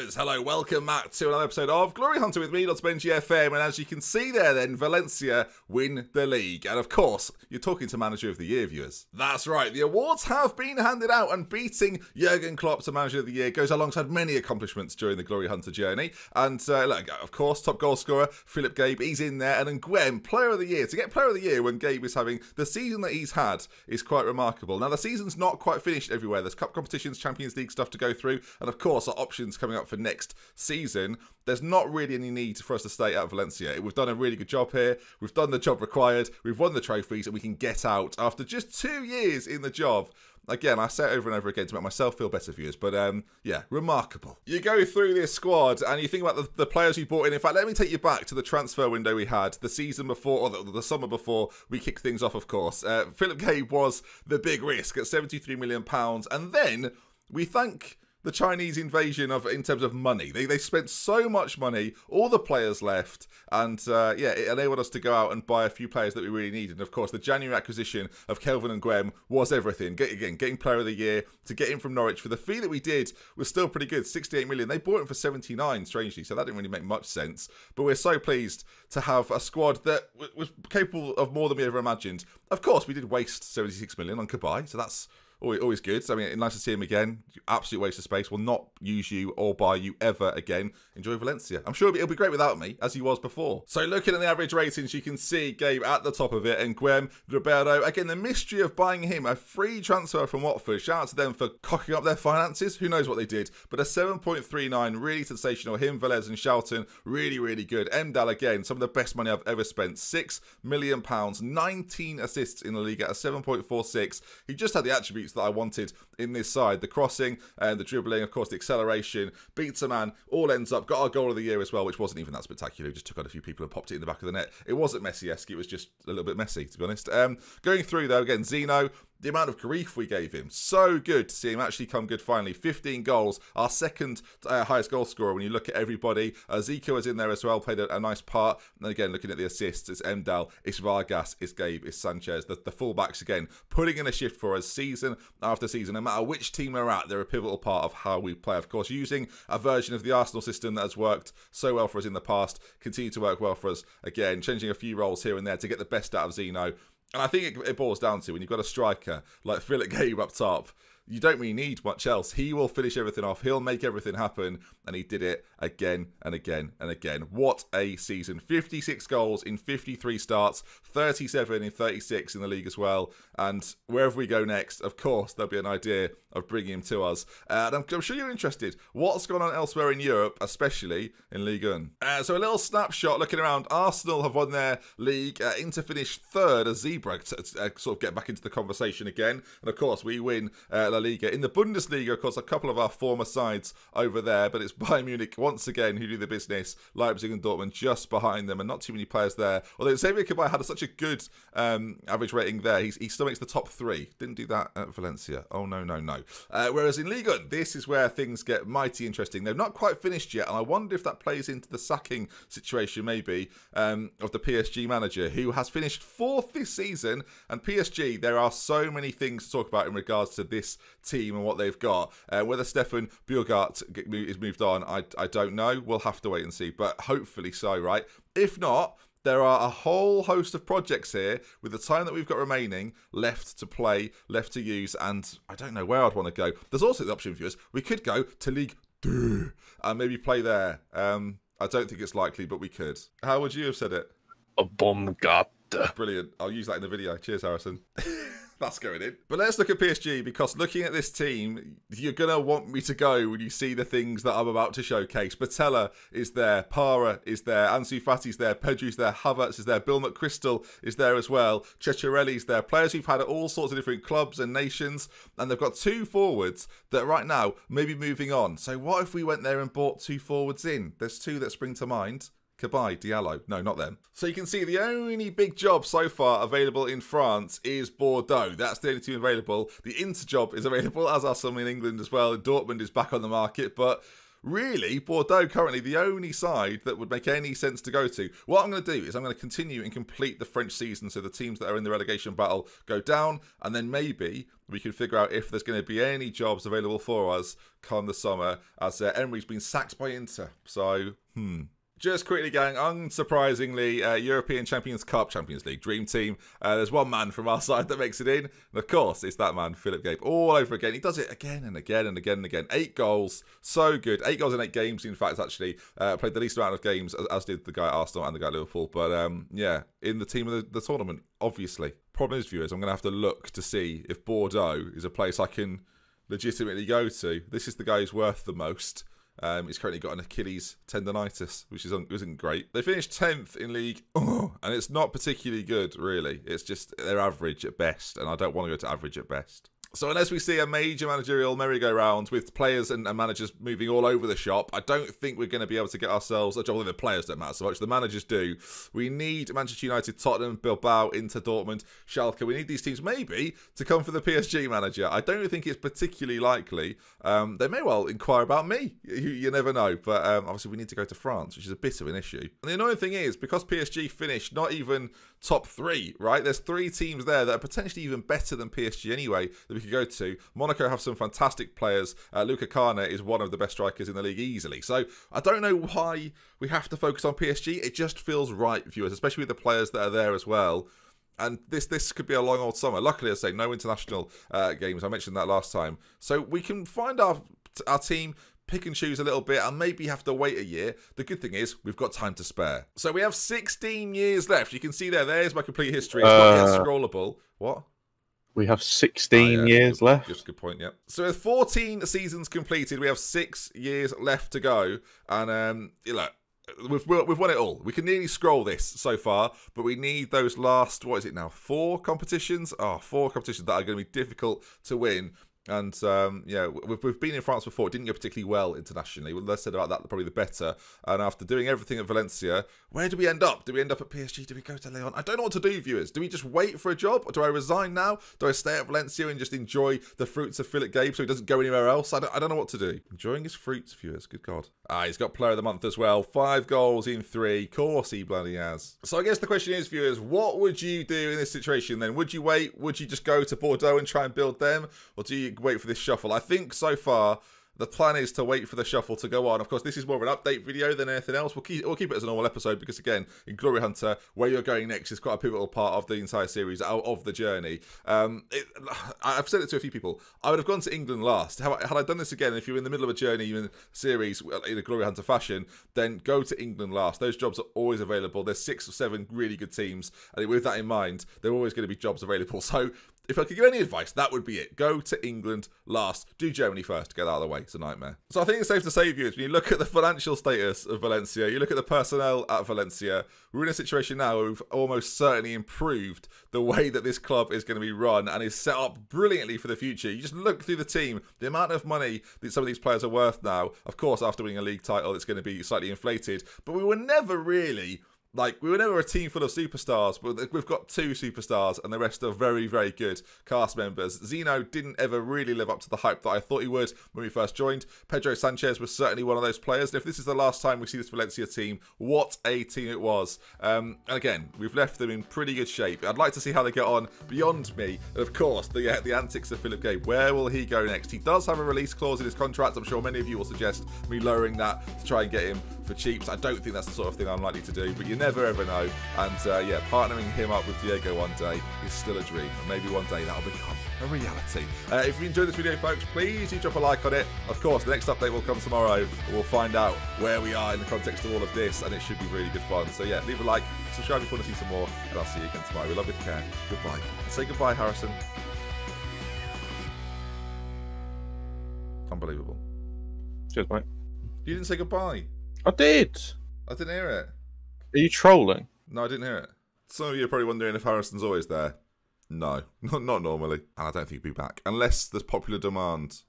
Viewers, hello, welcome back to another episode of Glory Hunter with me, DoctorBenjyFM, and as you can see there then, Valencia win the league, and of course, you're talking to Manager of the Year, viewers. That's right, the awards have been handed out, and beating Jurgen Klopp to Manager of the Year goes alongside many accomplishments during the Glory Hunter journey, and look, of course, top goal scorer, Philip Gabe, he's in there, and then Gwem, Player of the Year. To get Player of the Year when Gabe is having the season that he's had is quite remarkable. Now, the season's not quite finished everywhere, there's cup competitions, Champions League stuff to go through, and of course, our options coming up for next season. There's not really any need for us to stay at Valencia. We've done a really good job here. We've done the job required. We've won the trophies, and we can get out after just 2 years in the job. Again, I say it over and over again to make myself feel better, viewers, but yeah, remarkable. You go through this squad and you think about the players we brought in. In fact, let me take you back to the transfer window we had the season before, or the summer before we kicked things off, of course. Philip Gabe was the big risk at £73 million, and then we thank the Chinese invasion in terms of money. They spent so much money, all the players left, and yeah, it enabled us to go out and buy a few players that we really needed. And of course, the January acquisition of Kelvin and Gwem was everything. Again, getting Player of the Year, to get him from Norwich for the fee that we did was still pretty good, 68 million. They bought him for 79, strangely, so that didn't really make much sense. But we're so pleased to have a squad that was capable of more than we ever imagined. Of course, we did waste 76 million on Kabay, so that's always good. So, I mean, nice to see him again. Absolute waste of space. Will not use you or buy you ever again. Enjoy Valencia. I'm sure it'll be great without me, as he was before. So, looking at the average ratings, you can see Gabe at the top of it, and Gwem, Roberto. Again, the mystery of buying him, a free transfer from Watford. Shout out to them for cocking up their finances. Who knows what they did? But a 7.39, really sensational. Him, Velez, and Shelton, really, really good. Dell again, some of the best money I've ever spent. £6 million, 19 assists in the league at a 7.46. He just had the attributes that I wanted in this side. The crossing and the dribbling, of course, the acceleration, beats a man, all ends up, got our goal of the year as well, which wasn't even that spectacular. He just took out a few people and popped it in the back of the net. It wasn't Messi-esque, it was just a little bit messy, to be honest. Going through, though, again, Zeno, the amount of grief we gave him. So good to see him actually come good finally. 15 goals, our second highest goal scorer when you look at everybody. Zico was in there as well, played a nice part. And again, looking at the assists, it's Dell, it's Vargas, it's Gabe, it's Sanchez. The fullbacks, again, putting in a shift for us season after season. No matter which team we're at, they're a pivotal part of how we play. Of course, using a version of the Arsenal system that has worked so well for us in the past, continue to work well for us. Again, changing a few roles here and there to get the best out of Zeno. And I think it boils down to when you've got a striker like Philip Gabe up top, you don't really need much else. He will finish everything off. He'll make everything happen. And he did it again and again and again. What a season. 56 goals in 53 starts, 37 in 36 in the league as well. And wherever we go next, of course, there'll be an idea of bringing him to us. And I'm sure you're interested. What's going on elsewhere in Europe, especially in Ligue 1? So a little snapshot looking around. Arsenal have won their league. Inter finished third, a zebra, to sort of get back into the conversation again. And of course, we win La Liga. In the Bundesliga, of course, a couple of our former sides over there, but it's Bayern Munich once again who do the business. Leipzig and Dortmund just behind them, and not too many players there. Although Xavier Kabay had such a good average rating there, he still makes the top 3. Didn't do that at Valencia. Oh, no, no, no. Whereas in Ligue 1, this is where things get mighty interesting. They've not quite finished yet, and I wonder if that plays into the sacking situation, maybe, of the PSG manager, who has finished 4th this season. And PSG, there are so many things to talk about in regards to this team and what they've got. Whether Stefan Bjorgart is moved on, I don't know. We'll have to wait and see, but hopefully so, right? If not, there are a whole host of projects here with the time that we've got remaining left to play, left to use, and I don't know where I'd want to go. There's also the option, viewers, we could go to Ligue 2 and maybe play there. I don't think it's likely, but we could. How would you have said it? A bomb got. Brilliant. I'll use that in the video. Cheers, Harrison. That's going in. But let's look at PSG, because looking at this team, you're going to want me to go when you see the things that I'm about to showcase. Batella is there, Para is there, Ansu Fati's there, Pedri's there, Havertz is there, Bill McChrystal is there as well, Ceccarelli's there, players who've had at all sorts of different clubs and nations, and they've got 2 forwards that right now may be moving on. So what if we went there and bought 2 forwards in? There's 2 that spring to mind. Kabay, Diallo. No, not them. So you can see the only big job so far available in France is Bordeaux. That's the only team available. The Inter job is available, as are some in England as well. Dortmund is back on the market, but really, Bordeaux currently the only side that would make any sense to go to. What I'm going to do is I'm going to continue and complete the French season, so the teams that are in the relegation battle go down, and then maybe we can figure out if there's going to be any jobs available for us come the summer, as Emery's been sacked by Inter. So, Just quickly going, unsurprisingly, European Champions Cup, Champions League, Dream Team. There's one man from our side that makes it in. And of course, it's that man, Philip Gabe, all over again. He does it again and again and again and again. 8 goals, so good. 8 goals in 8 games, in fact, actually. Played the least amount of games, as did the guy at Arsenal and the guy at Liverpool. But yeah, in the team of the tournament, obviously. Problem is, viewers, I'm going to have to look to see if Bordeaux is a place I can legitimately go to. This is the guy who's worth the most. He's currently got an Achilles tendonitis, which isn't great. They finished 10th in league, and it's not particularly good, really. It's just they're average at best, and I don't want to go to average at best. So unless we see a major managerial merry-go-round with players and managers moving all over the shop, I don't think we're going to be able to get ourselves a job. Although the players don't matter so much, the managers do. We need Manchester United, Tottenham, Bilbao, Inter, Dortmund, Schalke. We need these teams maybe to come for the PSG manager. I don't think it's particularly likely. They may well inquire about me. You never know. But obviously we need to go to France, which is a bit of an issue. And the annoying thing is, because PSG finished not even top 3, right? There's 3 teams there that are potentially even better than PSG anyway that we could go to. Monaco have some fantastic players. Luca Kana is one of the best strikers in the league easily. So I don't know why we have to focus on PSG. It just feels right, viewers, especially with the players that are there as well. And this could be a long old summer. Luckily, I say no international games. I mentioned that last time. So we can find our team, pick and choose a little bit, and maybe have to wait a year. The good thing is we've got time to spare. So we have 16 years left. You can see there's my complete history. It's not yet scrollable. What? We have 16 years left. Just a good point, yeah. So with 14 seasons completed, we have 6 years left to go. And, we've won it all. We can nearly scroll this so far, but we need those last, what is it now, 4 competitions? 4 competitions that are going to be difficult to win. And, yeah, we've been in France before. It didn't go particularly well internationally. Well, less said about that, probably the better. And after doing everything at Valencia, where do we end up? Do we end up at PSG? Do we go to Lyon? I don't know what to do, viewers. Do we just wait for a job? Or do I resign now? Do I stay at Valencia and just enjoy the fruits of Philip Gabe so he doesn't go anywhere else? I don't know what to do. Enjoying his fruits, viewers. Good God. He's got Player of the Month as well. 5 goals in 3. Of course he bloody has. So I guess the question is, viewers, what would you do in this situation then? Would you wait? Would you just go to Bordeaux and try and build them? Or do you wait for this shuffle? I think so far the plan is to wait for the shuffle to go on. Of course, this is more of an update video than anything else. We'll keep it as a normal episode because, again, in Glory Hunter, where you're going next is quite a pivotal part of the entire series, of the journey. I've said it to a few people. I would have gone to England last. Had I done this again, if you're in the middle of a journey, in a series in a Glory Hunter fashion, then go to England last. Those jobs are always available. There's 6 or 7 really good teams. And with that in mind, there are always going to be jobs available. So if I could give any advice, that would be it. Go to England last. Do Germany first to get out of the way. It's a nightmare. So I think it's safe to say, viewers, when you look at the financial status of Valencia, you look at the personnel at Valencia, we're in a situation now where we've almost certainly improved the way that this club is going to be run and is set up brilliantly for the future. You just look through the team, the amount of money that some of these players are worth now. Of course, after winning a league title, it's going to be slightly inflated, but we were never really... we were never a team full of superstars, but we've got 2 superstars and the rest are very, very good cast members. Zeno didn't ever really live up to the hype that I thought he would when we first joined. Pedro Sanchez was certainly one of those players. And if this is the last time we see this Valencia team, what a team it was. And again, we've left them in pretty good shape. I'd like to see how they get on beyond me. And of course, the antics of Philip Gabe. Where will he go next? He does have a release clause in his contract. I'm sure many of you will suggest me lowering that to try and get him for cheap. I don't think that's the sort of thing I'm likely to do, but you never ever know. And yeah, partnering him up with Diego one day is still a dream, and maybe one day that'll become a reality. If you enjoyed this video, folks, please do drop a like on it. Of course, the next update will come tomorrow. We'll find out where we are in the context of all of this, and it should be really good fun. So yeah, leave a like, subscribe if you want to see some more, and I'll see you again tomorrow. We love you, care. Goodbye. Say goodbye, Harrison. Unbelievable. Cheers, mate. You didn't say goodbye. I did. I didn't hear it. Are you trolling? No, I didn't hear it. Some of you are probably wondering if Harrison's always there. No, not normally. And I don't think he'll be back. Unless there's popular demand.